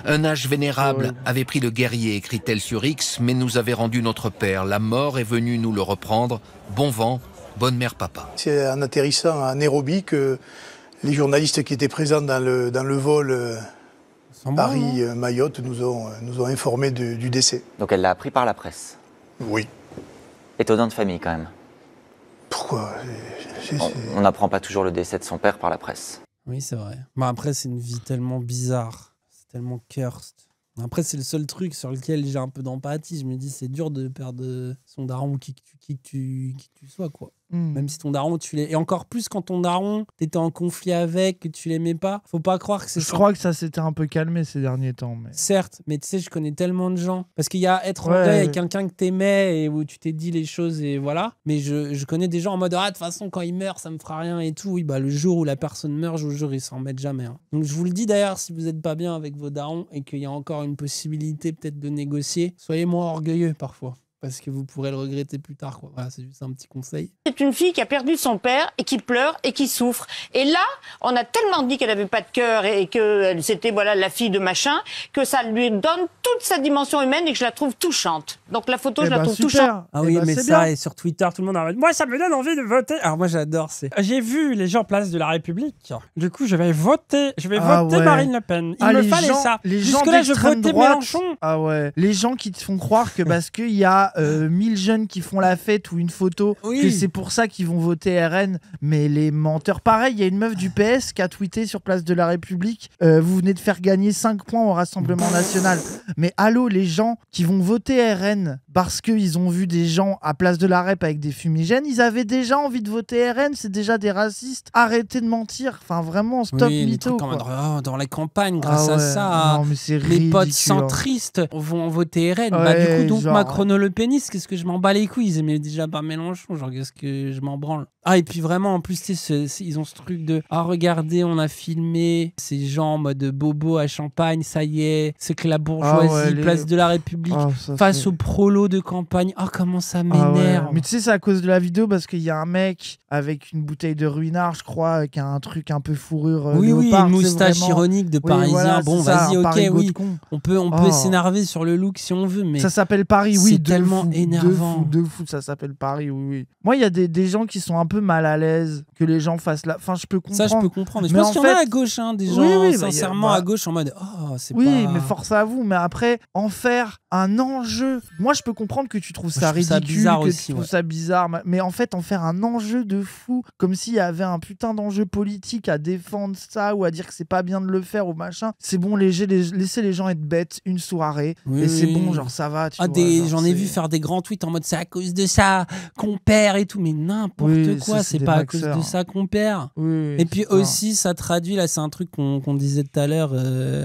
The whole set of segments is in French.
Un âge vénérable Ouais. avait pris le guerrier, écrit-elle sur X, mais nous avait rendu notre père. La mort est venue nous le reprendre. Bon vent, bonne mère papa. C'est en atterrissant à Nairobi que les journalistes qui étaient présents dans le vol Paris-Mayotte nous ont informés du décès. Donc elle l'a appris par la presse. Oui. Étonnant de famille quand même. Pourquoi On n'apprend pas toujours le décès de son père par la presse. Oui, c'est vrai. Mais après, c'est une vie tellement bizarre. C'est tellement cursed. Après, c'est le seul truc sur lequel j'ai un peu d'empathie. Je me dis, c'est dur de perdre son daron, qui que tu sois, quoi. Même si ton daron, tu l'es. Et encore plus quand ton daron, t'étais en conflit avec, que tu l'aimais pas. Faut pas croire que c'est Je crois que ça s'était un peu calmé ces derniers temps. Mais... Certes, mais tu sais, je connais tellement de gens. Parce qu'il y a être en Ouais. deuil avec quelqu'un que t'aimais et où tu t'es dit les choses et voilà. Mais je connais des gens en mode, ah, de toute façon, quand il meurt, ça me fera rien et tout. Oui, bah, le jour où la personne meurt, je vous jure, ils s'en remettent jamais. Hein. Donc, je vous le dis d'ailleurs, si vous êtes pas bien avec vos darons et qu'il y a encore une possibilité peut-être de négocier, soyez moins orgueilleux parfois. Parce que vous pourrez le regretter plus tard, quoi. Voilà, c'est juste un petit conseil. C'est une fille qui a perdu son père et qui pleure et qui souffre. Et là, on a tellement dit qu'elle avait pas de cœur et que c'était voilà la fille de machin, que ça lui donne toute sa dimension humaine et que je la trouve touchante. Donc la photo, je la trouve touchante. Ah oui, mais c'est ça, bien. et sur Twitter, tout le monde arrête. Moi, ça me donne envie de voter. Alors moi, j'adore. J'ai vu les gens place de la République. Du coup, je vais voter. Je vais voter ouais. Marine Le Pen. Il Ah, me les fallait gens, ça. Les gens Jusque-là, je d'extrême votais droite. Mélenchon. Ah ouais. Les gens qui te font croire que parce qu'il y a 1000 jeunes qui font la fête ou une photo, que c'est pour ça qu'ils vont voter RN. Mais les menteurs. Pareil, il y a une meuf du PS qui a tweeté sur Place de la République, vous venez de faire gagner 5 points au Rassemblement National. Mais allô, les gens qui vont voter RN parce qu'ils ont vu des gens à Place de la Rép avec des fumigènes, ils avaient déjà envie de voter RN, c'est déjà des racistes. Arrêtez de mentir. Enfin, vraiment, stop Oui, mytho. comme Quoi. dans la campagne, grâce Ah à ouais. ça, Non, mais c'est les potes ridicule, centristes vont voter RN. Bah, Ouais, du coup, donc genre... Macrono-Le Pénis, qu'est-ce que je m'en bats les couilles? Ils aimaient déjà pas Mélenchon, genre qu'est-ce que je m'en branle. Ah, et puis vraiment, en plus, ils ont ce truc de ah, regardez, on a filmé ces gens en mode bobo à Champagne, ça y est, c'est que la bourgeoisie, Place de la République, face aux prolos de campagne. Ah, comment ça m'énerve. Mais tu sais, c'est à cause de la vidéo parce qu'il y a un mec avec une bouteille de Ruinart, je crois, qui a un truc un peu fourrure. Oui, léopard, une moustache vraiment... ironique de Parisien. Voilà, bon, ça, vas-y, ok, oui. On peut s'énerver sur le look si on veut, mais ça s'appelle Paris, oui. C'est tellement énervant. De fou, ça s'appelle Paris, oui. Moi, il y a des gens qui sont un peu mal à l'aise que les gens fassent là. Enfin, je peux comprendre. Ça, je peux comprendre. Je pense qu'il y en a à gauche, hein, des gens sincèrement à gauche en mode oh, c'est pas. Oui, mais force à vous. Mais après, en faire un enjeu. Moi, je peux comprendre que tu trouves ça ridicule, que tu trouves ça bizarre. Mais en fait, en faire un enjeu de fou, comme s'il y avait un putain d'enjeu politique à défendre ça ou à dire que c'est pas bien de le faire ou machin. C'est bon, laissez les gens être bêtes une soirée. Et c'est bon, genre ça va. J'en ai vu faire des grands tweets en mode c'est à cause de ça qu'on perd et tout. Mais n'importe quoi, c'est pas à cause de ça qu'on perd. Et puis aussi, ça traduit, là, c'est un truc qu'on disait tout à l'heure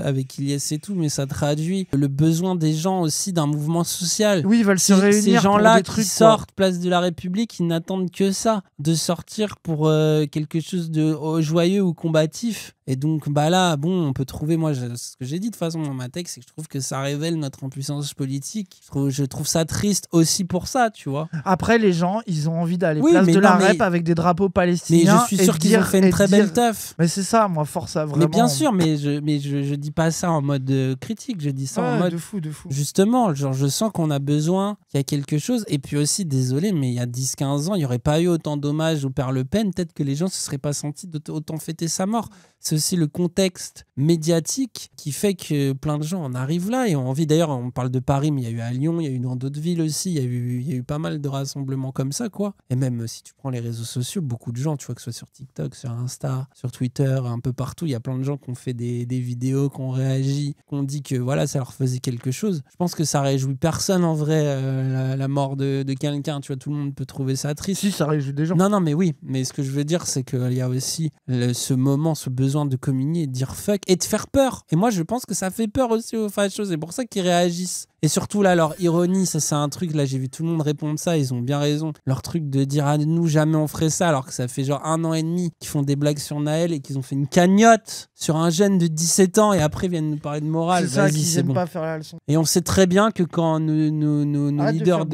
avec Ilyes et tout, mais ça traduit le besoin des gens aussi d'un mouvement social. Oui, ils veulent se réunir. Ces gens-là qui sortent Place de la République, ils n'attendent que ça, de sortir pour quelque chose de joyeux ou combatif. Et donc, bah là, bon, on peut trouver, moi, ce que j'ai dit de toute façon dans ma texte, c'est que je trouve que ça révèle notre impuissance politique. Je trouve ça triste aussi pour ça, tu vois. Après, les gens, ils ont envie d'aller Place de la Rép avec des drapeaux palestiniens. Mais je suis sûr qu'ils ont fait une très belle teuf. Mais c'est ça, moi, force à vraiment. Mais bien sûr, mais je dis pas ça en mode critique, je dis ça en mode. De fou. Justement, genre, je sens qu'on a besoin, qu'il y a quelque chose. Et puis aussi, désolé, mais il y a 10-15 ans, il n'y aurait pas eu autant d'hommages au père Le Pen. Peut-être que les gens ne se seraient pas sentis d'autant fêter sa mort. C'est aussi le contexte médiatique qui fait que plein de gens en arrivent là et ont envie. D'ailleurs, on parle de Paris, mais il y a eu à Lyon, il y a eu dans d'autres villes aussi, il y a eu pas mal de rassemblements comme ça, quoi. Et même si tu prends les réseaux sociaux, beaucoup de gens, tu vois, que ce soit sur TikTok, sur Insta, sur Twitter, un peu partout, il y a plein de gens qui ont fait des vidéos, qui ont réagi, qui ont dit que voilà, ça leur faisait quelque chose. Je pense que ça réjouit personne en vrai, la mort de quelqu'un, tu vois, tout le monde peut trouver ça triste. Si, ça réjouit des gens. Non, mais oui, mais ce que je veux dire, c'est qu'il y a aussi ce moment, ce besoin de communier, de dire fuck et de faire peur. Et moi, je pense que ça fait peur aussi aux fachos. C'est pour ça qu'ils réagissent. Et surtout, là, leur ironie, ça, c'est un truc, là, j'ai vu tout le monde répondre ça, ils ont bien raison. Leur truc de dire, ah, nous, jamais on ferait ça, alors que ça fait genre 1 an et demi qu'ils font des blagues sur Naël et qu'ils ont fait une cagnotte sur un jeune de 17 ans et après, ils viennent nous parler de morale. C'est ça, qu'ils n'aiment pas faire la leçon. Et on sait très bien que quand nos leaders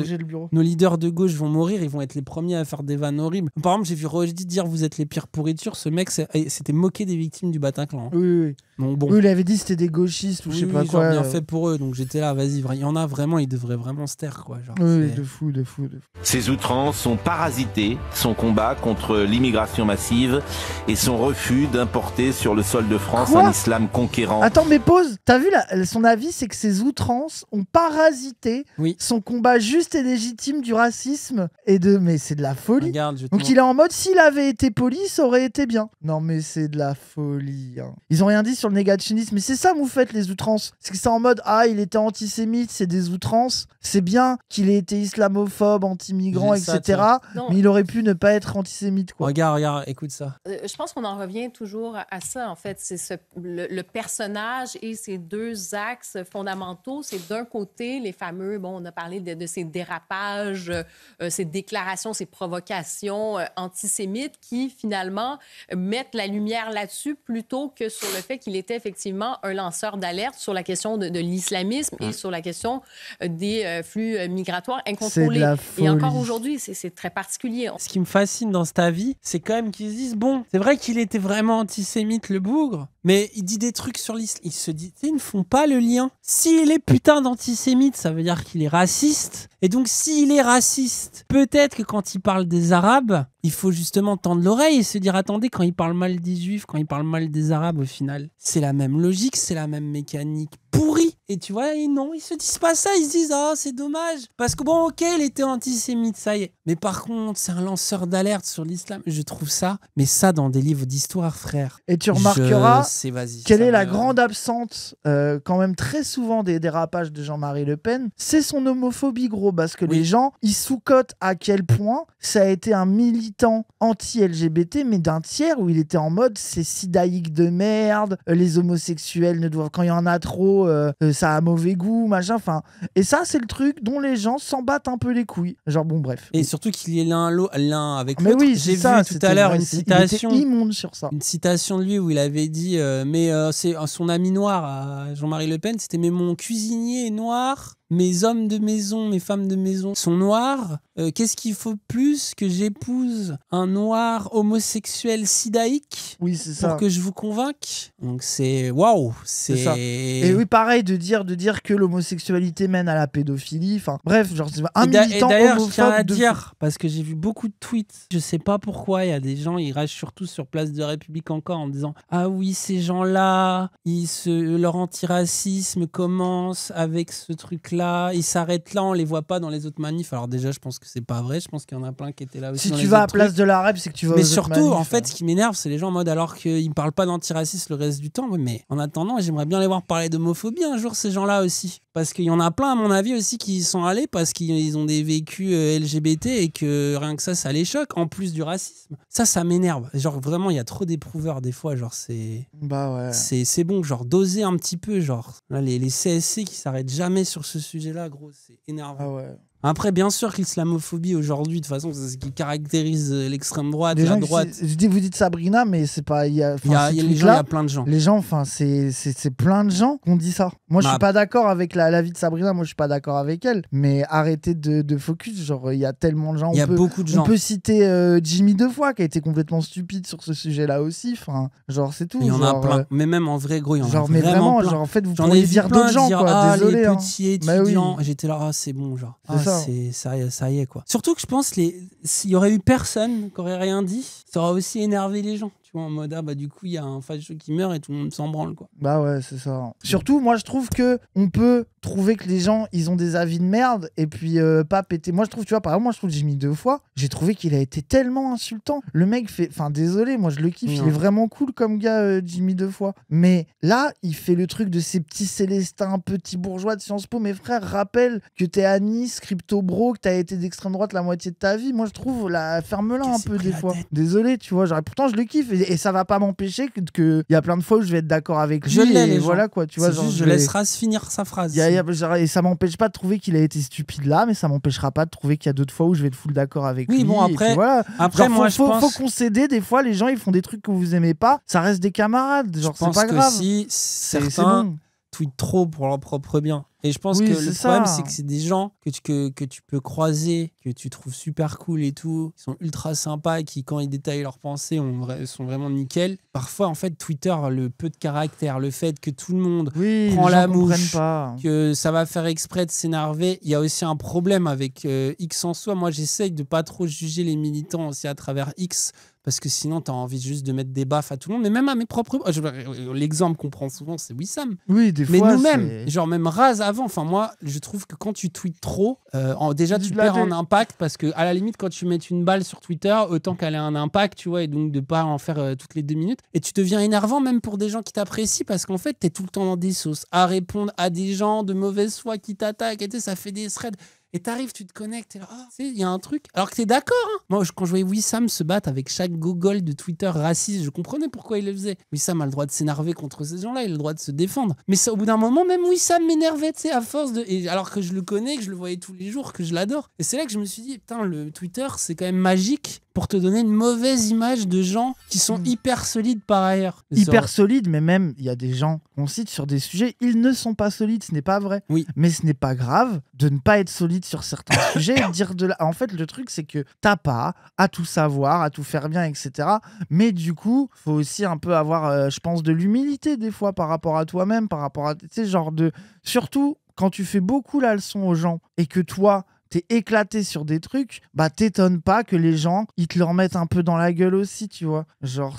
nos leaders de gauche vont mourir, ils vont être les premiers à faire des vannes horribles. Par exemple, j'ai vu Roger dire, vous êtes les pires pourritures. Ce mec, c'était moqué des victimes du Bataclan. Oui. Donc bon. Oui, il avait dit que c'était des gauchistes ou je sais pas quoi. Bien fait pour eux, donc j'étais là, vas-y, il y en a vraiment, ils devraient vraiment se taire, quoi. Genre, oui, de fou. Ces outrances ont parasité son combat contre l'immigration massive et son refus d'importer sur le sol de France un islam conquérant. Attends, mais pause. T'as vu, son avis, c'est que ces outrances ont parasité son combat juste et légitime du racisme et de... Mais c'est de la folie. Regarde, donc il est en mode, s'il avait été poli, ça aurait été bien. Non, mais c'est de la folie. Hein. Ils ont rien dit sur le négationnisme, mais c'est ça, vous faites les outrances. C'est que c'est en mode, il était antisémite, c'est des outrances. C'est bien qu'il ait été islamophobe, anti-migrant, etc. Mais il aurait pu ne pas être antisémite, quoi. Regarde, écoute ça. Je pense qu'on en revient toujours à ça, en fait. C'est le personnage et ses deux axes fondamentaux. C'est d'un côté, les fameux, on a parlé de ces dérapages, ces déclarations, ces provocations antisémites qui, finalement, mettent la lumière là-dessus plutôt que sur le fait qu'il était effectivement un lanceur d'alerte sur la question de l'islamisme et sur la question des flux migratoires incontrôlés. Et encore aujourd'hui, c'est très particulier. Ce qui me fascine dans cet avis, c'est quand même qu'ils se disent, bon, c'est vrai qu'il était vraiment antisémite, le bougre, mais il dit des trucs sur l'islam. Il se dit, ils ne font pas le lien. S'il est putain d'antisémite, ça veut dire qu'il est raciste. Et donc, s'il est raciste, peut-être que quand il parle des Arabes, il faut justement tendre l'oreille et se dire, attendez, quand il parle mal des Juifs, quand il parle mal des Arabes, au final, c'est la même logique, c'est la même mécanique pourrie. Et tu vois, et non, ils se disent pas ça, ils se disent, c'est dommage. Parce que bon, ok, il était antisémite, ça y est. Mais par contre, c'est un lanceur d'alerte sur l'islam. Je trouve ça, mais ça dans des livres d'histoire, frère. Et tu remarqueras quelle est la grande absente, quand même très souvent des dérapages de Jean-Marie Le Pen, c'est son homophobie, gros, parce que les gens, ils sous-cotent à quel point ça a été un militant anti-LGBT, mais d'un tiers où il était en mode, c'est sidaïque de merde, les homosexuels ne doivent, quand il y en a trop, ça a mauvais goût, machin, enfin. Et ça, c'est le truc dont les gens s'en battent un peu les couilles. Genre, bon, bref. Et surtout qu'il y ait l'un avec l'autre. Mais oui, j'ai vu tout à l'heure une citation. Il était immonde sur ça. Une citation de lui où il avait dit, c'est son ami noir à Jean-Marie Le Pen, c'était, mais mon cuisinier est noir. Mes hommes de maison, mes femmes de maison sont noirs. Qu'est-ce qu'il faut plus que j'épouse un noir homosexuel sidaïque pour que je vous convainque? Donc c'est waouh, c'est ça. Et oui, pareil de dire que l'homosexualité mène à la pédophilie. Enfin bref, genre c'est un militant d'ailleurs, homophobe. Je tiens à dire parce que j'ai vu beaucoup de tweets. Je sais pas pourquoi il y a des gens, ils ragent surtout sur Place de République encore en disant ah oui ces gens-là, leur antiracisme commence avec ce truc-là. Ils s'arrêtent là, on les voit pas dans les autres manifs. Alors déjà, je pense que c'est pas vrai. Je pense qu'il y en a plein qui étaient là aussi. Si tu vas à Place de la Rep, c'est que tu vas. Mais surtout, en fait, ce qui m'énerve, c'est les gens en mode alors qu'ils ne parlent pas d'antiracisme le reste du temps. Mais en attendant, j'aimerais bien les voir parler d'homophobie un jour, ces gens-là aussi. Parce qu'il y en a plein, à mon avis, aussi qui y sont allés parce qu'ils ont des vécus LGBT et que rien que ça les choque, en plus du racisme. Ça m'énerve. Genre, vraiment, il y a trop d'éprouveurs des fois. Genre, c'est. Bah ouais. C'est bon, genre, doser un petit peu. Genre, là, les CSC qui s'arrêtent jamais sur ce sujet-là, gros, c'est énervant. Ah ouais. Après, bien sûr que l'islamophobie aujourd'hui, de toute façon, c'est ce qui caractérise l'extrême droite, la droite. Vous dites Sabrina, mais c'est pas. Il y a plein de gens. Les gens, enfin, c'est plein de gens qui ont dit ça. Moi, je suis pas d'accord avec l'avis de Sabrina. Moi, je suis pas d'accord avec elle. Mais arrêtez de focus. Genre, il y a tellement de gens. Il y a beaucoup de gens. On peut citer Jimmy Defoe, qui a été complètement stupide sur ce sujet-là aussi. Enfin, genre, c'est tout. Il y en a plein. Mais même en vrai, gros, il y en a vraiment plein. Genre, en fait, vous pourriez dire d'autres gens, quoi. Désolé. Les petits étudiants. J'étais là, c'est bon, genre. Ça y est, quoi. Surtout que je pense s'il y aurait eu personne qui aurait rien dit, ça aurait aussi énervé les gens. Tu vois, en mode, du coup, il y a un fâcheux qui meurt et tout le monde s'en branle, quoi. Bah ouais, c'est ça. Surtout, moi, je trouve que on peut trouver que les gens, ils ont des avis de merde et puis pas péter. Moi, je trouve, tu vois, par exemple, moi, je trouve Jimmy Defoe, j'ai trouvé qu'il a été tellement insultant. Le mec fait... Enfin, désolé, moi, je le kiffe. Non. Il est vraiment cool comme gars, Jimmy Defoe. Mais là, il fait le truc de ces petits Célestins, petits bourgeois de Sciences Po. Mes frères, rappelle que t'es à Nice, crypto bro, que t'as été d'extrême droite la moitié de ta vie. Moi, je trouve, ferme-la un peu des fois. Désolé, tu vois. Genre, pourtant, je le kiffe. Et ça va pas m'empêcher que y a plein de fois où je vais être d'accord avec lui. Je l'ai, voilà, quoi. Tu vois, genre, je laisserai finir sa phrase. Et ça m'empêche pas de trouver qu'il a été stupide là, mais ça m'empêchera pas de trouver qu'il y a d'autres fois où je vais être full d'accord avec lui. Oui, bon, après, voilà. Après genre, moi, je pense... faut concéder. Des fois, les gens, ils font des trucs que vous aimez pas. Ça reste des camarades. Genre, c'est pas grave. Je pense que si certains... tweetent trop pour leur propre bien. Et je pense que le problème, c'est que c'est des gens que tu peux croiser, que tu trouves super cool et tout, qui sont ultra sympas et qui, quand ils détaillent leurs pensées, sont vraiment nickel. Parfois, en fait, Twitter, le peu de caractère, le fait que tout le monde prend la mouche, que ça va faire exprès de s'énerver. Il y a aussi un problème avec X en soi. Moi, j'essaye de pas trop juger les militants aussi à travers X, parce que sinon, tu as envie juste de mettre des baffes à tout le monde. Mais même à mes propres... L'exemple qu'on prend souvent, c'est Wissam. Oui, des fois, mais nous-mêmes, genre même Raz avant. Enfin, moi, je trouve que quand tu tweets trop, déjà, tu perds en impact, parce que à la limite, quand tu mets une balle sur Twitter, autant qu'elle ait un impact, tu vois, et donc de pas en faire toutes les 2 minutes. Et tu deviens énervant même pour des gens qui t'apprécient, parce qu'en fait, tu es tout le temps dans des sauces, à répondre à des gens de mauvaise foi qui t'attaquent, et ça fait des threads. Et t'arrives, tu te connectes, et là, il y a un truc. Alors que t'es d'accord, hein. Moi, quand je voyais Wissam se battre avec chaque gogol de Twitter raciste, je comprenais pourquoi il le faisait. Wissam a le droit de s'énerver contre ces gens-là, il a le droit de se défendre. Mais ça, au bout d'un moment, même Wissam m'énervait, tu sais, à force de... Et alors que je le connais, que je le voyais tous les jours, que je l'adore. Et c'est là que je me suis dit, putain, le Twitter, c'est quand même magique pour te donner une mauvaise image de gens qui sont hyper solides par ailleurs. Hyper solides, mais même, il y a des gens qu'on cite sur des sujets, ils ne sont pas solides, ce n'est pas vrai. Oui. Mais ce n'est pas grave de ne pas être solide sur certains sujets et de dire de là. En fait, le truc, c'est que t'as pas à tout savoir, à tout faire bien, etc. Mais du coup, faut aussi un peu avoir, je pense, de l'humilité des fois par rapport à toi-même, par rapport à, tu sais, genre de... Surtout, quand tu fais beaucoup la leçon aux gens et que toi... t'es éclaté sur des trucs, bah t'étonnes pas que les gens, ils te le remettent un peu dans la gueule aussi, tu vois. Genre,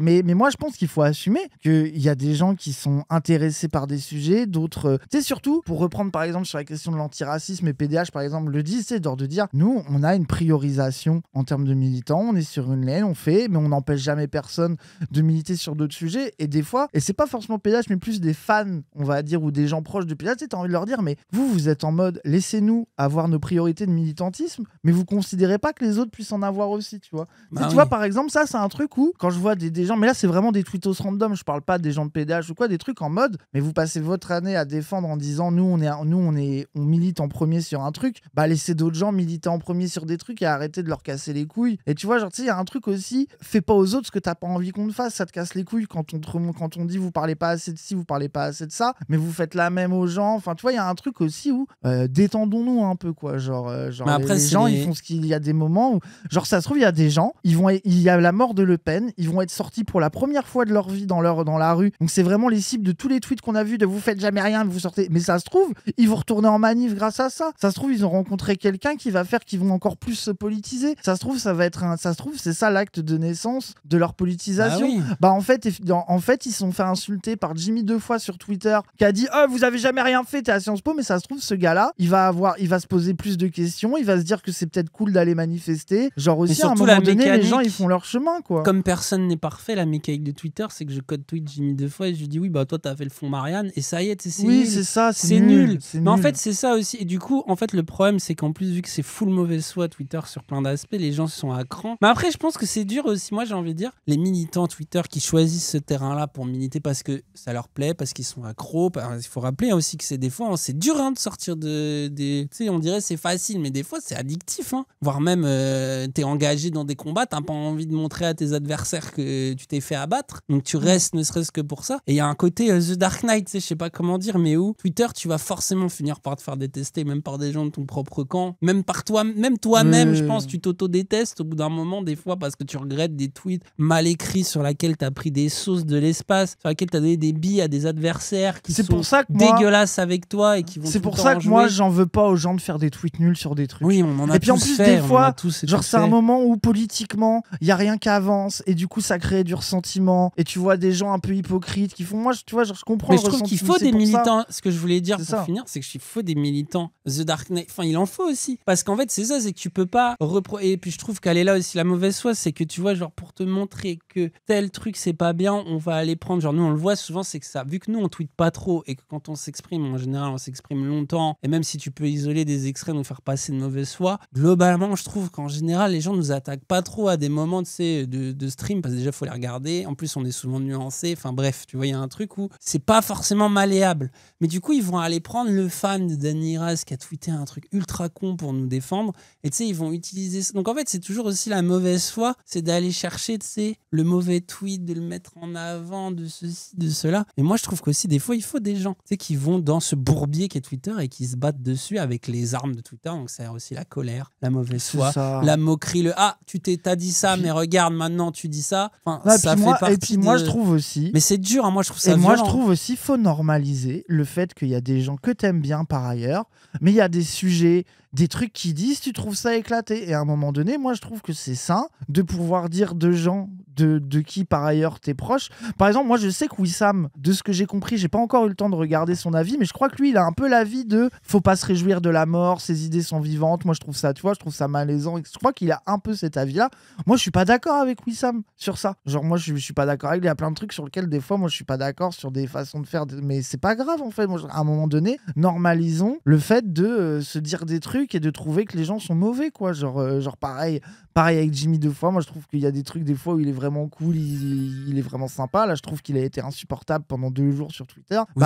mais moi, je pense qu'il faut assumer qu'il y a des gens qui sont intéressés par des sujets, d'autres... Tu sais, surtout, pour reprendre par exemple sur la question de l'antiracisme, et PDH par exemple le dit, c'est de dire, nous, on a une priorisation en termes de militants, on est sur une laine, on fait, mais on n'empêche jamais personne de militer sur d'autres sujets, et des fois, et c'est pas forcément PDH, mais plus des fans, on va dire, ou des gens proches de PDH, tu sais, t'as envie de leur dire, mais vous êtes en mode, laissez-nous avoir nos priorités de militantisme, mais vous considérez pas que les autres puissent en avoir aussi, tu vois. Tu vois, par exemple, ça, c'est un truc où, quand je vois des gens, mais là, c'est vraiment des tweetos random, je parle pas des gens de PDH ou quoi, des trucs en mode, mais vous passez votre année à défendre en disant, nous, on milite en premier sur un truc, bah, laissez d'autres gens militer en premier sur des trucs et arrêtez de leur casser les couilles. Et tu vois, genre, tu sais, il y a un truc aussi, fais pas aux autres ce que t'as pas envie qu'on te fasse, ça te casse les couilles quand on dit, vous parlez pas assez de ci, vous parlez pas assez de ça, mais vous faites la même aux gens. Enfin, tu vois, il y a un truc aussi où, détendons-nous un peu, quoi. Genre après, les gens, ils font ce qu'il y a des moments où, genre, ça se trouve, il y a des gens, il y a la mort de Le Pen, ils vont être sortis pour la première fois de leur vie dans la rue. Donc, c'est vraiment les cibles de tous les tweets qu'on a vus de vous faites jamais rien, vous sortez. Mais ça se trouve, ils vont retourner en manif grâce à ça. Ça se trouve, ils ont rencontré quelqu'un qui va faire qu'ils vont encore plus se politiser. Ça se trouve, c'est ça l'acte de naissance de leur politisation. Ah oui. Bah, en fait, ils se sont fait insulter par Jimmy 2 fois sur Twitter, qui a dit oh, vous avez jamais rien fait, t'es à Sciences Po. Mais ça se trouve, ce gars-là, il va se poser plus de questions, il va se dire que c'est peut-être cool d'aller manifester. Genre aussi, à un moment donné, les gens, ils font leur chemin, quoi. Comme personne n'est parfait, la mécanique de Twitter, c'est que je code tweet Jimmy 2 fois et je lui dis oui, bah toi, t'as fait le fond Marianne, et ça y est, c'est oui, nul. c'est ça, c'est nul. Mais en fait, c'est ça aussi. Et du coup, en fait, le problème, c'est qu'en plus, vu que c'est full mauvaise foi Twitter sur plein d'aspects, les gens sont à cran. Mais après, je pense que c'est dur aussi. Moi, j'ai envie de dire, les militants Twitter qui choisissent ce terrain-là pour militer parce que ça leur plaît, parce qu'ils sont accros. Il faut rappeler aussi que c'est des fois, c'est dur de sortir des. Tu sais, on dirait c'est facile, mais des fois, c'est addictif. Voire même, t'es engagé dans des combats, t'as pas envie de montrer à tes adversaires que tu t'es fait abattre. Donc, tu restes ne serait-ce que pour ça. Et il y a un côté The Dark Knight, tu sais, je sais pas comment dire, mais où Twitter, tu vas forcément finir par te faire détester, même par des gens de ton propre camp, même par toi-même, je pense, tu t'auto-détestes au bout d'un moment, des fois, parce que tu regrettes des tweets mal écrits sur lesquels t'as pris des sauces de l'espace, sur lesquels t'as donné des billes à des adversaires qui sont dégueulasses avec toi et qui vont. C'est pour ça que moi, j'en veux pas aux gens de faire des tweets nuls sur des trucs. Oui, on en a et puis en plus, des fois, genre, c'est un moment où politiquement, il y a rien qui avance et du coup, ça crée du ressentiment. Et tu vois des gens un peu hypocrites qui font. Moi, tu vois, genre, je comprends. Mais je trouve qu'il faut des militants. Ce que je voulais dire pour finir, c'est qu'il faut des militants. The Dark Knight, enfin, il en faut aussi. Parce qu'en fait, c'est ça, c'est que tu peux pas et puis je trouve qu'elle est là aussi la mauvaise foi, c'est que tu vois, genre, pour te montrer que tel truc c'est pas bien, on va aller prendre. Genre, nous, on le voit souvent, c'est que ça, vu que nous, on tweet pas trop et que quand on s'exprime, en général, on s'exprime longtemps. Et même si tu peux isoler des des extraits, nous faire passer de mauvaise foi. Globalement, je trouve qu'en général, les gens nous attaquent pas trop à des moments de stream, parce que déjà, il faut les regarder. En plus, on est souvent nuancés. Enfin bref, tu vois, il y a un truc où c'est pas forcément malléable. Mais du coup, ils vont aller prendre le fan de Dany Raz qui a tweeté un truc ultra con pour nous défendre. Et tu sais, ils vont utiliser ça. Donc en fait, c'est toujours aussi la mauvaise foi, c'est d'aller chercher, tu sais, le mauvais tweet, de le mettre en avant, de ceci, de cela. Et moi, je trouve qu'aussi, des fois, il faut des gens, tu sais, qui vont dans ce bourbier qu'est Twitter et qui se battent dessus avec les armes de Twitter. Donc c'est aussi la colère, la mauvaise foi, la moquerie, le « Ah, t'as dit ça, mais regarde, maintenant tu dis ça ». Enfin, ça fait partie. Et puis moi, je trouve aussi... Mais c'est dur, hein, moi, je trouve ça Et violent. moi, je trouve aussi faut normaliser le fait qu'il y a des gens que t'aimes bien par ailleurs, mais il y a des sujets, des trucs qui disent, tu trouves ça éclaté. Et à un moment donné, moi, je trouve que c'est sain de pouvoir dire de gens de qui, par ailleurs, t'es proche. Par exemple, moi, je sais que Wissam, de ce que j'ai compris, j'ai pas encore eu le temps de regarder son avis, mais je crois que lui, il a un peu l'avis de faut pas se réjouir de la mort, ses idées sont vivantes. Moi, je trouve ça, tu vois, je trouve ça malaisant. Je crois qu'il a un peu cet avis-là. Moi, je suis pas d'accord avec Wissam sur ça. Genre, moi, je suis pas d'accord avec lui. Il y a plein de trucs sur lesquels, des fois, moi, je suis pas d'accord sur des façons de faire. Mais c'est pas grave, en fait. Moi, à un moment donné, normalisons le fait de se dire des trucs et de trouver que les gens sont mauvais, quoi. Genre pareil avec Jimmy deux fois. Moi, je trouve qu'il y a des trucs, des fois, où il est vraiment cool, il est vraiment sympa. Là, je trouve qu'il a été insupportable pendant 2 jours sur Twitter. Oui,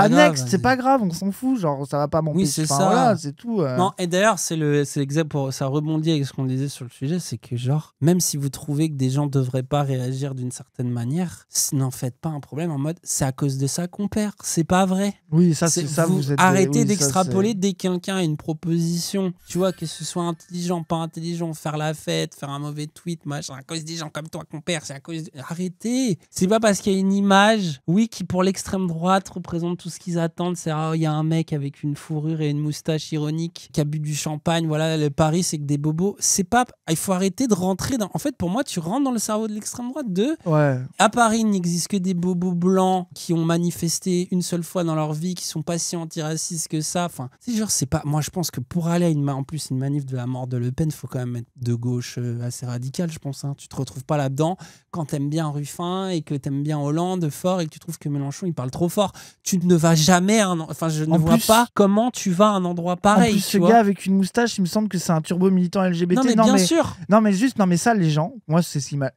Next, c'est pas grave, on s'en fout. Genre, ça va pas m'empêcher. Oui, c'est ça. Voilà, c'est tout. Non, et d'ailleurs, c'est l'exemple pour ça rebondit avec ce qu'on disait sur le sujet, c'est que genre, même si vous trouvez que des gens devraient pas réagir d'une certaine manière, n'en faites pas un problème en mode c'est à cause de ça qu'on perd. C'est pas vrai. Oui, ça, c'est ça. Vous arrêtez d'extrapoler dès que quelqu'un a une proposition. Tu vois, que ce soit intelligent, pas intelligent, faire la fête, faire un mauvais tweet, machin, à cause des gens comme toi qu'on perd, c'est à cause. Arrêtez. C'est pas parce qu'il y a une image, oui, qui pour l'extrême droite représente tout ce qu'ils attendent. C'est il y a un mec avec une fourrure et une moustache ironique qui a bu du champagne. Voilà, le pari, c'est que des bobos. C'est pas. Il faut arrêter de rentrer dans. En fait, pour moi, tu rentres dans le cerveau de l'extrême droite de. Ouais. À Paris, il n'existe que des bobos blancs qui ont manifesté une seule fois dans leur vie, qui sont pas si antiracistes que ça. Enfin, c'est genre, c'est pas. Moi, je pense que pour aller à en plus une manif de la mort de Le Pen, il faut quand même être de gauche assez radical, je pense. Hein. Tu te retrouves pas là-dedans quand t'aimes bien Ruffin et que t'aimes bien Hollande fort et que tu trouves que Mélenchon il parle trop fort. Tu ne vas jamais. Enfin, je ne vois pas comment tu vas à un endroit pareil. En plus, ce gars avec une moustache, il me semble que c'est un turbo militant LGBT. Non, mais bien sûr. Non, mais ça, les gens, moi,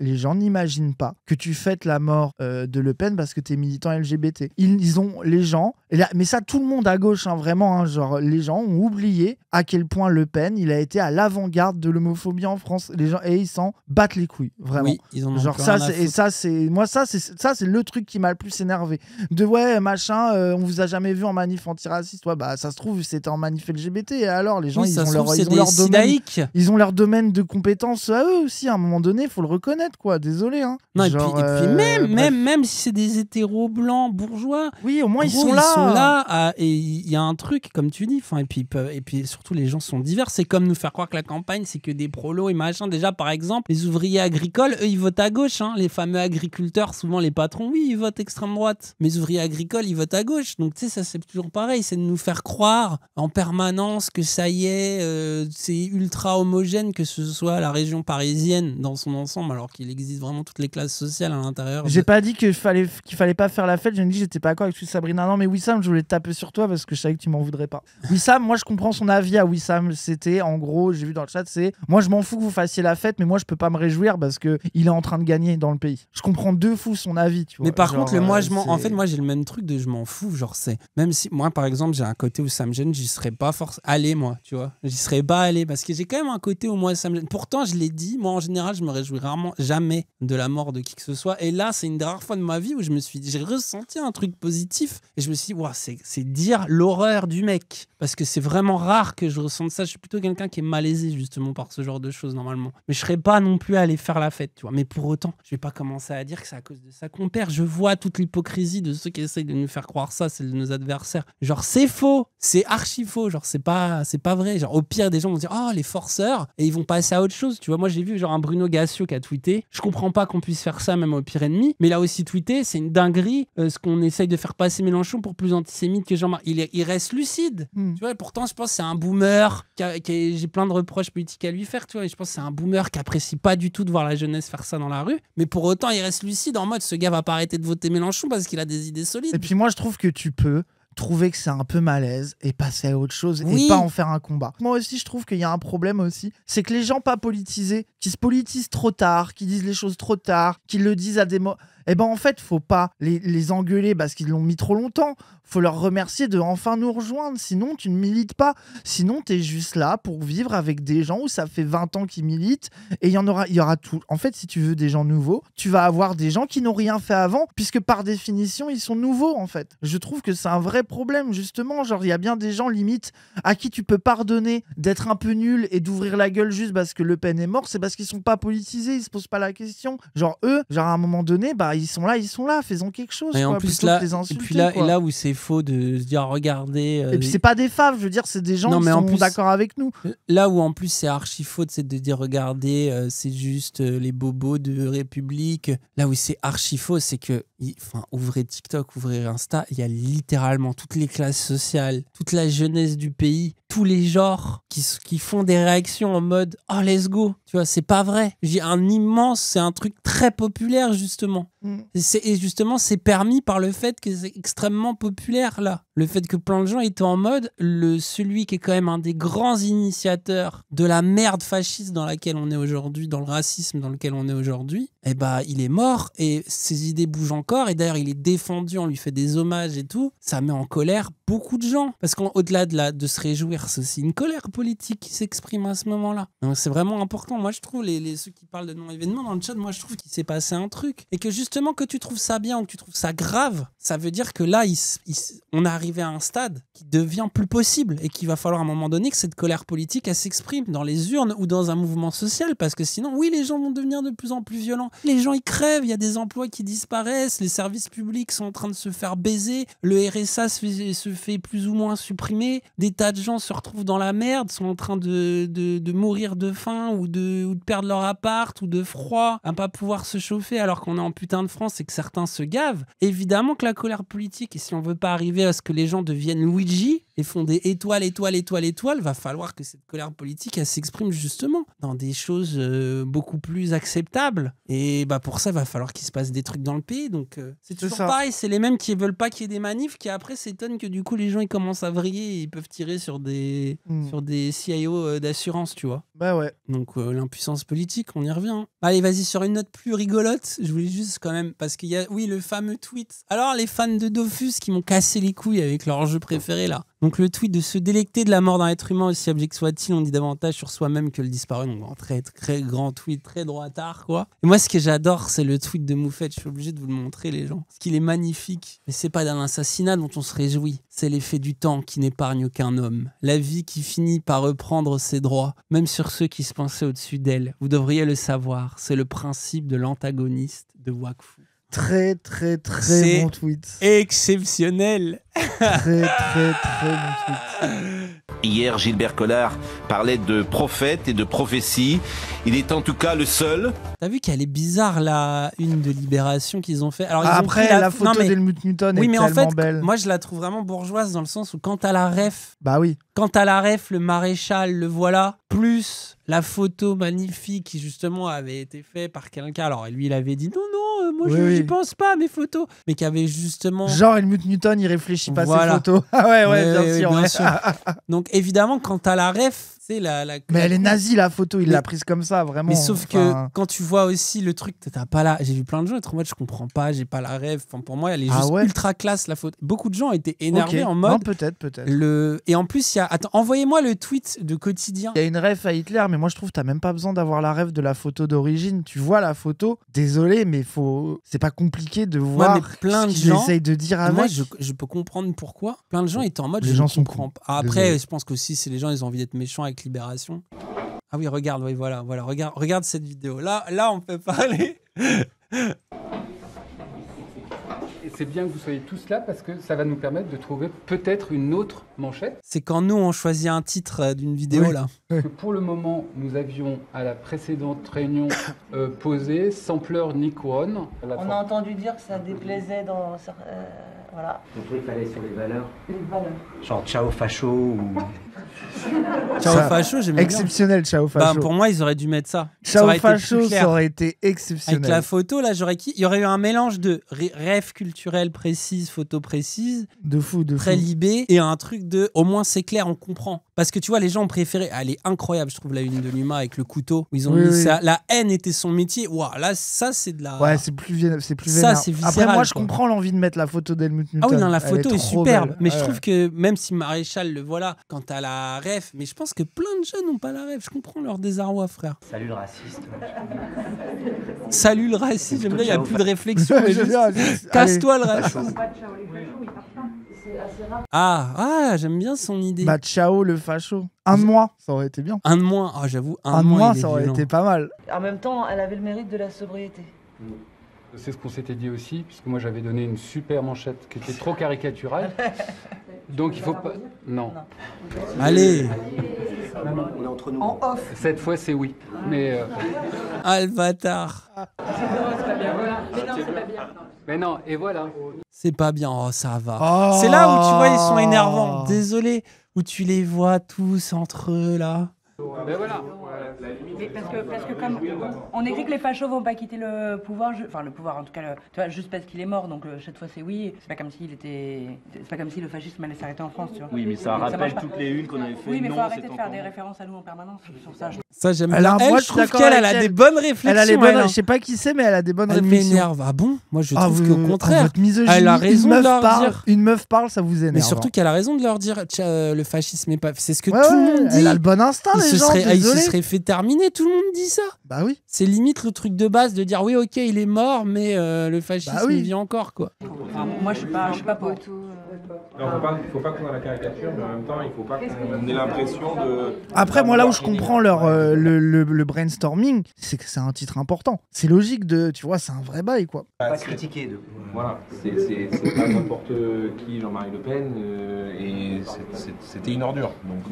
les gens n'imaginent pas que tu fêtes la mort de Le Pen parce que t'es militant LGBT. Ils ont les gens, mais ça, tout le monde à gauche, hein, vraiment, hein, genre, les gens ont oublié à quel point Le Pen, il a été à l'avant-garde de l'homophobie en France. Les gens, et ils s'en battent les couilles, vraiment. Oui, ils en ont genre ça, c'est le truc qui m'a le plus énervé. De ouais, machin, on vous a jamais vu en manif antiraciste. Ouais, bah ça se trouve, c'était en manif LGBT. Et alors, les gens, oui, ils ont leur domaine de compétences à eux aussi. À un moment donné, il faut le reconnaître, quoi. Désolé. Hein. Non, genre, et puis même si c'est des hétéros blancs bourgeois, oui, au moins ils sont là. Et il y a un truc, comme tu dis. Enfin, et puis surtout, les gens sont divers. C'est comme nous faire croire que la campagne, c'est que des prolos et machin. Déjà, par exemple, les ouvriers agricoles, eux, ils votent à gauche. Hein. Les fameux agriculteurs, souvent les patrons, oui, ils votent extrême droite. Mais les ouvriers agricoles, ils votent à gauche. Donc, tu sais, ça, c'est toujours pareil. C'est de nous faire croire en permanence que ça y est, c'est ultra homogène, que ce soit la région parisienne dans son ensemble, alors qu'il existe vraiment toutes les classes sociales à l'intérieur. J'ai pas dit qu'il fallait pas faire la fête. J'ai dit que j'étais pas d'accord avec Sabrina. Non, mais Wissam, je voulais te taper sur toi parce que je savais que tu m'en voudrais pas. Wissam, moi, je comprends son avis à Wissam. C'était, en gros, j'ai vu dans le chat, c'est moi, je m'en fous que vous fassiez la fête, mais moi, je peux pas me réjouir parce que il est en train de gagner dans le pays. Je comprends de fou son avis, tu vois. Mais par contre, moi, en fait, moi, j'ai le même truc de je m'en fous. Genre, c'est même si moi, par exemple, j'ai un côté où ça me gêne, j'y serais pas allé, moi, tu vois. J'y serais pas allé parce que j'ai quand même un côté où moi, ça me gêne. Pourtant, je l'ai dit, moi, en général, je me réjouis rarement, jamais de la mort de qui que ce soit. Et là, c'est une des rares fois de ma vie où j'ai ressenti un truc positif et je me suis dit, wow, c'est dire l'horreur du mec. Parce que c'est vraiment rare que je ressente ça. Je suis plutôt quelqu'un qui est malaisé, justement, par ce genre de choses, normalement. Mais je serais pas non plus à aller faire la fête, tu vois. Mais pour autant, je vais pas commencer à dire que c'est à cause de ça qu'on perd. Je vois toute l'hypocrisie de ceux qui essayent de nous faire croire ça, c'est de nos adversaires. Genre, c'est faux, c'est archi faux. Genre, c'est pas vrai. Genre, au pire, des gens vont dire, oh, les forceurs, et ils vont passer à autre chose. Tu vois, moi, j'ai vu genre un Bruno Gassio qui a tweeté. Je comprends pas qu'on puisse faire ça, même au pire ennemi. Mais il a aussi tweeté, c'est une dinguerie, ce qu'on essaye de faire passer Mélenchon pour plus antisémite que Jean-Marc. Il reste lucide. Tu vois, et pourtant, je pense que c'est un boomer. J'ai plein de reproches politiques à lui faire, tu vois. Et je pense que c'est un boomer qui apprécie pas du tout de voir la jeunesse faire ça dans la rue. Mais pour autant, il reste lucide en mode, ce gars va pas arrêter de voter Mélenchon parce qu'il a des idées solides. Et puis moi, je trouve que tu peux trouver que c'est un peu malaise et passer à autre chose et pas en faire un combat. Moi aussi, je trouve qu'il y a un problème aussi, c'est que les gens pas politisés, qui se politisent trop tard, qui disent les choses trop tard, qui le disent à des mots... Eh ben en fait, faut pas les engueuler parce qu'ils l'ont mis trop longtemps. Faut leur remercier de enfin nous rejoindre. Sinon, tu ne milites pas. Sinon, tu es juste là pour vivre avec des gens où ça fait 20 ans qu'ils militent et il y aura tout. En fait, si tu veux des gens nouveaux, tu vas avoir des gens qui n'ont rien fait avant puisque par définition, ils sont nouveaux en fait. Je trouve que c'est un vrai problème justement. Genre, il y a bien des gens limite à qui tu peux pardonner d'être un peu nul et d'ouvrir la gueule juste parce que Le Pen est mort. C'est parce qu'ils sont pas politisés, ils se posent pas la question. Genre eux, à un moment donné, bah ils sont là, faisons quelque chose. Et quoi, en plus plutôt là, que les insulter, et puis là, quoi. et là où c'est faux de se dire regardez. Et puis c'est pas des faves, je veux dire, c'est des gens qui sont d'accord avec nous. Là où en plus c'est archi faux, c'est de dire regardez, c'est juste les bobos de République. Là où c'est archi faux, c'est que ouvrez TikTok, ouvrez Insta, il y a littéralement toutes les classes sociales, toute la jeunesse du pays, tous les genres qui font des réactions en mode oh let's go, tu vois, c'est pas vrai. J'ai c'est un truc très populaire justement. Et justement c'est permis par le fait que c'est extrêmement populaire là. Le fait que plein de gens étaient en mode celui qui est quand même un des grands initiateurs de la merde fasciste dans laquelle on est aujourd'hui, dans le racisme dans lequel on est aujourd'hui, eh ben il est mort et ses idées bougent encore et d'ailleurs il est défendu, on lui fait des hommages et tout. Ça met en colère beaucoup de gens parce qu'au-delà de se réjouir, c'est aussi une colère politique qui s'exprime à ce moment-là. Donc c'est vraiment important. Moi je trouve ceux qui parlent de non-événement dans le chat, moi je trouve qu'il s'est passé un truc et que justement que tu trouves ça bien ou que tu trouves ça grave, ça veut dire que là on est arrivé à un stade qui devient plus possible et qu'il va falloir à un moment donné que cette colère politique elle s'exprime dans les urnes ou dans un mouvement social parce que sinon oui les gens vont devenir de plus en plus violents, les gens ils crèvent, il y a des emplois qui disparaissent, les services publics sont en train de se faire baiser, le RSA se fait plus ou moins supprimer, des tas de gens se retrouvent dans la merde, sont en train de mourir de faim ou de perdre leur appart ou de froid, à pas pouvoir se chauffer alors qu'on est en putain de France et que certains se gavent. Évidemment que la colère politique, et si on veut pas arriver à ce que les gens deviennent Luigi et font des étoiles, va falloir que cette colère politique elle s'exprime justement dans des choses beaucoup plus acceptables. Et bah pour ça, il va falloir qu'il se passe des trucs dans le pays. Donc c'est toujours pareil, c'est les mêmes qui veulent pas qu'il y ait des manifs qui après s'étonnent que du coup les gens ils commencent à vriller et ils peuvent tirer sur des CIO d'assurance, tu vois. Bah ouais. Donc l'impuissance politique, on y revient. Hein. Allez, vas-y, sur une note plus rigolote, je voulais juste quand même, parce qu'il y a, oui, le fameux tweet. Alors les fans de Dofus qui m'ont cassé les couilles avec leur jeu préféré là. Donc le tweet de se délecter de la mort d'un être humain, aussi abject soit-il, on dit davantage sur soi-même que le disparu. Donc un très très grand tweet, très droitard quoi. Et moi ce que j'adore c'est le tweet de Moufette, je suis obligé de vous le montrer les gens. Parce qu'il est magnifique. Mais c'est pas d'un assassinat dont on se réjouit, c'est l'effet du temps qui n'épargne aucun homme. La vie qui finit par reprendre ses droits, même sur ceux qui se pensaient au-dessus d'elle. Vous devriez le savoir, c'est le principe de l'antagoniste de Wakfu. Très très très bon tweet. Exceptionnel. Très très très bon tweet. Hier, Gilbert Collard parlait de prophète et de prophétie. Il est en tout cas le seul. T'as vu qu'elle est bizarre, la une de Libération qu'ils ont fait. Alors, ils après, ont pris la photo d'Helmut Newton est tellement belle. Oui, mais en fait, moi, je la trouve vraiment bourgeoise dans le sens où quand t'as la ref... Bah oui. Quand t'as la ref, le maréchal, le voilà, plus la photo magnifique qui, justement, avait été faite par quelqu'un. Alors, lui, il avait dit non, moi, j'y pense pas, mes photos. Mais qui avait justement... Genre, Helmut Newton, il réfléchit pas ses photos. Ah ouais, bien sûr. Donc, évidemment, quand t'as la ref, c'est Mais elle est nazie, la photo, il l'a prise comme ça, vraiment. Mais sauf que quand tu vois aussi le truc, t'as pas là. J'ai vu plein de gens être en mode, je comprends pas, j'ai pas la ref. Enfin, pour moi, elle est juste ultra classe, la photo. Beaucoup de gens étaient énervés en mode. Non, peut-être. Et en plus, il y a. Attends, envoyez-moi le tweet de Quotidien. Il y a une ref à Hitler, mais moi, je trouve que t'as même pas besoin d'avoir la ref de la photo d'origine. Tu vois la photo, désolé, mais c'est pas compliqué de voir mais plein de ce qu'ils essayent de dire avec. Moi, je peux comprendre pourquoi. Plein de gens étaient en mode, les gens comprends pas. Après, je pense qu'aussi, c'est les gens, ils ont envie d'être méchants avec Libération. Ah oui, regarde, voilà, regarde cette vidéo. Là, on peut parler. Et c'est bien que vous soyez tous là parce que ça va nous permettre de trouver peut-être une autre manchette. C'est quand nous, on choisit un titre d'une vidéo, là. Parce que pour le moment, nous avions à la précédente réunion posé Sampler Nick One. On a entendu dire que ça déplaisait dans... voilà. Donc il fallait sur les valeurs. Les valeurs. Genre ciao facho ou... Ciao Facho, j'aimais bien. Exceptionnel, Ciao Facho. Bah, pour moi, ils auraient dû mettre ça. Ciao Facho, ça aurait été exceptionnel. Avec la photo, là, il y aurait eu un mélange de rêve culturel précise, photo précise. De fou. Très libé. Et un truc de, au moins, c'est clair, on comprend. Parce que tu vois, les gens ont préféré. Elle est incroyable, je trouve, la une de l'humain avec le couteau. Où ils ont mis ça. La haine était son métier. Waouh, là, ça, c'est de la. Ouais, c'est plus vénère. Ça, c'est viscéral. Après, moi, je comprends l'envie de mettre la photo d'Helmut Newton. Ah oui, non, la photo est superbe. Belle. Mais je trouve que même si Maréchal le voilà, quand t'as la ref, mais je pense que plein de jeunes n'ont pas la ref. Je comprends leur désarroi, frère. Salut le raciste. Salut le raciste. J'aime bien, il n'y a plus de réflexion. Casse-toi le raciste. Ah, j'aime bien son idée. Bah, ciao le facho. Un de moins, ça aurait été bien. Un de moins, j'avoue. Un de moins, ça aurait été pas mal. En même temps, elle avait le mérite de la sobriété. C'est ce qu'on s'était dit aussi, puisque moi j'avais donné une super manchette qui était trop caricaturale. Donc il faut pas... Non. Allez. On est entre nous. En off. Cette fois c'est oui. Mais... Ah, le bâtard. Mais non, et voilà. C'est pas bien, ça va. C'est là où tu vois, ils sont énervants. Désolé, où tu les vois tous entre eux, là. Mais voilà. Mais parce que comme on écrit que les fachos vont pas quitter le pouvoir, enfin le pouvoir en tout cas, tu vois, juste parce qu'il est mort, donc cette fois c'est oui. C'est pas comme s'il était, c'est pas comme si le fascisme allait s'arrêter en France, tu vois. Oui, mais ça rappelle toutes les unes qu'on avait fait. Oui, mais faut arrêter de faire des références à nous en permanence sur ça. Ça j'aime bien. Moi, je trouve qu'elle a des bonnes réflexions. Elle a les bonnes. Je sais pas qui c'est, mais elle a des bonnes réflexions. Elle m'énerve. Ah bon? Moi je trouve qu'au contraire, elle a raison de leur dire. Une meuf parle, ça vous énerve. Mais surtout qu'elle a raison de leur dire le fascisme est pas. C'est ce que tout le monde dit. Elle a le bon instinct, les gens. Il se serait fait terminer, tout le monde dit ça. Bah oui. C'est limite le truc de base de dire oui, ok, il est mort, mais le fascisme il vit encore, quoi. Enfin, moi je suis pas pour. Il faut pas qu'on ait la caricature, mais en même temps, il faut pas qu'on ait l'impression de... Après, moi, là où je comprends le brainstorming, c'est que c'est un titre important. C'est logique tu vois, c'est un vrai bail, quoi. Pas critiquer. Voilà, c'est pas n'importe qui, Jean-Marie Le Pen, et c'était une ordure. Donc,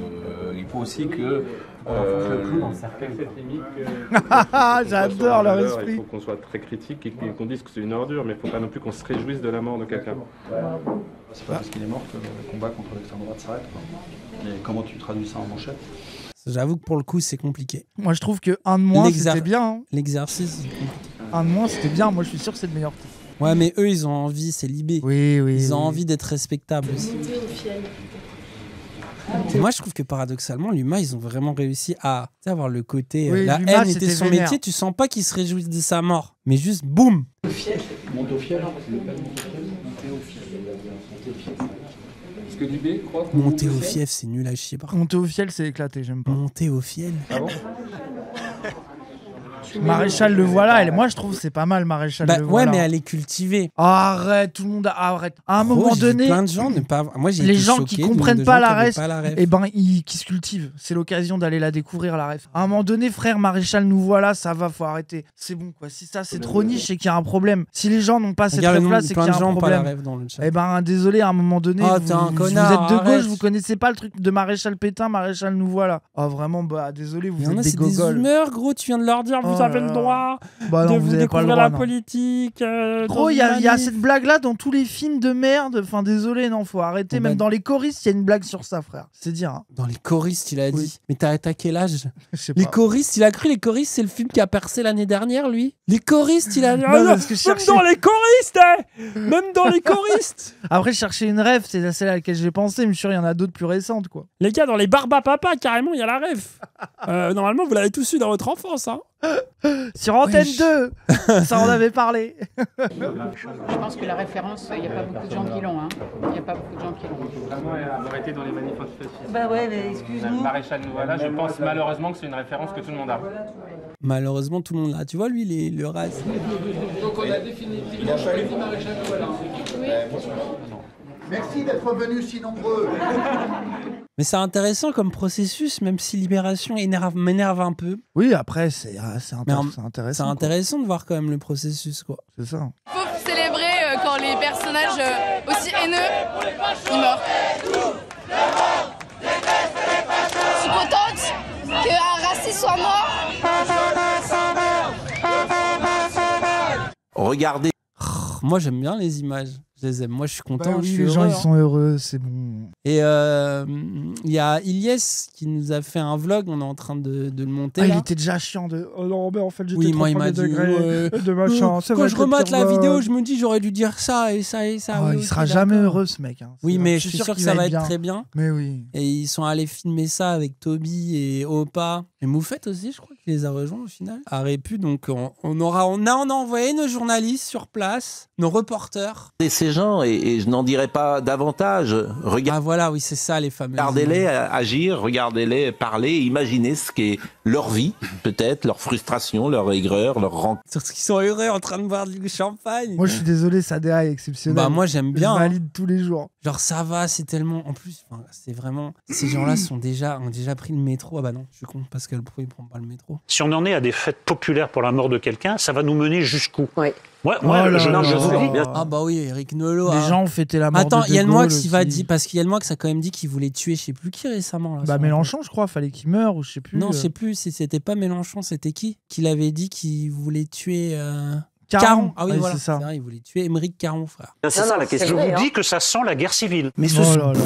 il faut aussi que... J'adore leur esprit. Il faut qu'on soit très critique et qu'on dise que c'est une ordure, mais il ne faut pas non plus qu'on se réjouisse de la mort de quelqu'un. C'est pas parce qu'il est mort que le combat contre l'extrême droite s'arrête. Et comment tu traduis ça en manchette? J'avoue que pour le coup, c'est compliqué. Moi, je trouve que un de moins, c'était bien. Hein. L'exercice, c'est compliqué. Un de moins, c'était bien. Moi, je suis sûr que c'est le meilleur titre. Ouais, mais eux, ils ont envie, c'est libé. Oui. Ils ont envie d'être respectables aussi. Et moi, je trouve que paradoxalement, l'humain, ils ont vraiment réussi à avoir le côté. La haine était son métier. Tu sens pas qu'ils se réjouissent de sa mort, mais juste boum. Monte au fiel. Est-ce que du B, crois? Monter au fief, c'est nul à chier. Monter au fiel, c'est éclaté, j'aime pas. Monter au fiel. Ah bon? Maréchal le voilà, moi je trouve que c'est pas mal Maréchal le Ouais, voilà. mais elle est cultivée. Arrête, tout le monde arrête. À un moment donné, plein de gens ne pas. Moi, j'ai les été gens choqué qui comprennent pas la ref, et qui se cultivent. C'est l'occasion d'aller la découvrir la ref. À un moment donné, frère, Maréchal nous voilà, ça va, faut arrêter. C'est bon quoi. Si ça c'est trop niche, c'est qu'il y a un problème. Si les gens n'ont pas cette ref là, c'est qu'il y a un problème. Eh ben désolé, à un moment donné, vous êtes de gauche, vous connaissez pas le truc de Maréchal Pétain, Maréchal nous voilà. Oh vraiment, bah désolé, vous êtes des gogoles. C'est des humeurs, gros. Tu viens de leur dire, vous avez le droit. Bah non, de vous vous avez pas le découvrir droit, la non. politique. Gros, il y a cette blague-là dans tous les films de merde. Enfin, désolé, non, faut arrêter. Même dans les choristes, il y a une blague sur ça, frère. C'est dire. Hein. Dans les choristes, il a dit. Mais t'as quel âge? Je sais les pas. choristes, il a cru les choristes, c'est le film qui a percé l'année dernière, lui. Les choristes, il a dit. Non, parce que même dans les choristes, même dans les choristes. Après, je cherchais une ref, c'est celle à laquelle j'ai pensé, mais je suis sûr, il y en a d'autres plus récentes, quoi. Les gars, dans les Barbapapa, carrément, il y a la ref. Normalement, vous l'avez tous eu dans votre enfance, hein. Sur Antenne 2, ça en avait parlé. Je pense que la référence, il n'y a pas beaucoup de gens qui l'ont. Il n'y a pas beaucoup de gens qui l'ont. Vraiment, elle aurait été dans les manifestations. Bah ouais, mais excuse-nous. Maréchal nous voilà, je pense malheureusement que c'est une référence que tout le monde a. Malheureusement, tout le monde l'a. Tu vois, lui, le race. Donc on a définitivement choisi Maréchal nous voilà. Merci d'être venus si nombreux. Mais c'est intéressant comme processus, même si Libération m'énerve un peu. Oui, après, c'est intéressant. C'est intéressant de voir quand même le processus, quoi. C'est ça. Faut célébrer quand les personnages aussi haineux, ils meurent. Je suis contente qu'un raciste soit mort. Regardez. Moi, j'aime bien les images. Je les aime. Moi, je suis content. Bah oui, je suis les gens, heureux, ils sont heureux, c'est bon. Et il y a Ilyes qui nous a fait un vlog. On est en train de le monter. Ah, là. il était déjà chiant de. Oh non, mais en fait, j'étais Oui, trop moi, il premier m'a dit. degré de machin. Quand je remate la vidéo, je me dis, j'aurais dû dire ça et ça et ça. Oh, oui, il sera jamais heureux, ce mec. Hein. Oui, mais je suis sûr que ça va être bien. très bien. Mais oui. Et ils sont allés filmer ça avec Toby et Opa. Et Moufette aussi, je crois qu'il les a rejoints au final. À Répu, donc on a envoyé nos journalistes sur place, nos reporters. Et ces gens, et je n'en dirai pas davantage, Ah voilà, oui, c'est ça les fameux. regardez-les agir, regardez-les parler, imaginez ce qu'est leur vie, peut-être, leur frustration, leur aigreur, leur rancune. Surtout qu'ils sont heureux en train de boire du champagne. Moi, je suis désolé, Sadea est exceptionnel. Bah, moi, j'aime bien. Je valide tous les jours. Genre, ça va, c'est tellement. En plus, c'est vraiment. Ces gens-là ont déjà pris le métro. Ah bah non, je suis con, parce que le pro, il prend pas le métro. Si on en est à des fêtes populaires pour la mort de quelqu'un, ça va nous mener jusqu'où? Oui. Ouais, Oh là je là. vous dis bien. Ah bah oui, Eric Nolot. Les gens ont fêté la mort Attends, de il y a le De mois Gaulle qui va aussi. dire, parce qu'il y a le mois que ça a quand même dit qu'il voulait tuer, je sais plus qui récemment. Là, Bah, sur- Mélenchon, je crois, fallait qu'il meure ou je sais plus. Non, je sais plus si c'était pas Mélenchon, c'était qui avait dit qu'il voulait tuer. Caron. Ah oui, Ouais, voilà. c'est ça. C'est vrai, il voulait tuer Émeric Caron, frère. C'est ça la question. Je vrai, vous hein. dis que ça sent la guerre civile. Mais oh là là.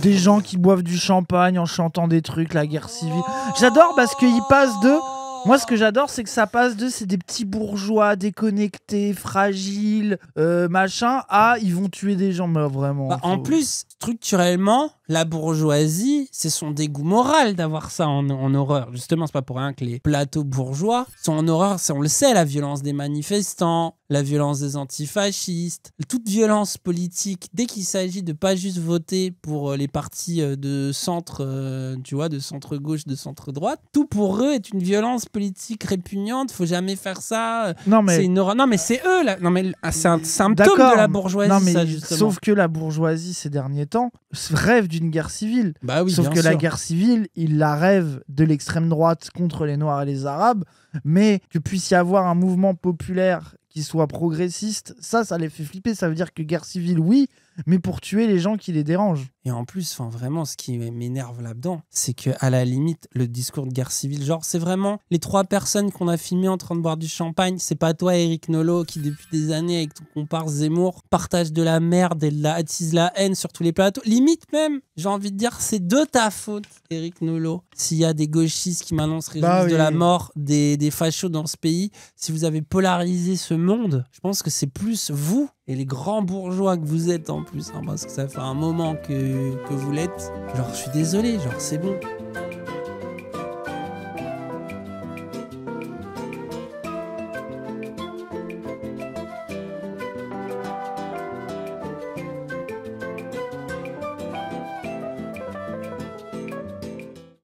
Des gens qui boivent du champagne en chantant des trucs, la guerre civile. J'adore parce qu'ils passent de. Moi, ce que j'adore, c'est que ça passe de c'est des petits bourgeois déconnectés, fragiles, machin, à ils vont tuer des gens, mais vraiment. Bah, en plus, structurellement, la bourgeoisie, c'est son dégoût moral d'avoir ça en horreur. Justement, c'est pas pour rien que les plateaux bourgeois sont en horreur. On le sait, la violence des manifestants, la violence des antifascistes, toute violence politique, dès qu'il s'agit de pas juste voter pour les partis de centre, tu vois, de centre-gauche, de centre-droite, tout pour eux est une violence politique répugnante. Faut jamais faire ça. Non, mais- c'est une horreur. Non, mais c'est eux, là. Non, mais c'est un symptôme D'accord. de la bourgeoisie, Non, mais ça, justement. sauf que la bourgeoisie, ces derniers temps, rêve d'une guerre civile. Bah oui, sauf bien que la sûr. guerre civile, ils la rêvent de l'extrême droite contre les Noirs et les Arabes, mais que puisse y avoir un mouvement populaire qui soit progressiste, ça les fait flipper. Ça veut dire que guerre civile, oui, mais pour tuer les gens qui les dérangent. Et en plus, vraiment, ce qui m'énerve là-dedans, c'est que à la limite, le discours de guerre civile, genre, c'est vraiment les 3 personnes qu'on a filmées en train de boire du champagne. C'est pas toi, Eric Nolot, qui depuis des années, avec ton comparse Zemmour, partage de la merde et attise la haine sur tous les plateaux. Limite même, j'ai envie de dire, c'est de ta faute, Eric Nolot. S'il y a des gauchistes qui maintenant se réjouissent de la mort des fachos dans ce pays, si vous avez polarisé ce monde, je pense que c'est plus vous et les grands bourgeois que vous êtes en plus, hein, parce que ça fait un moment que vous l'êtes. Genre, je suis désolé, genre, c'est bon.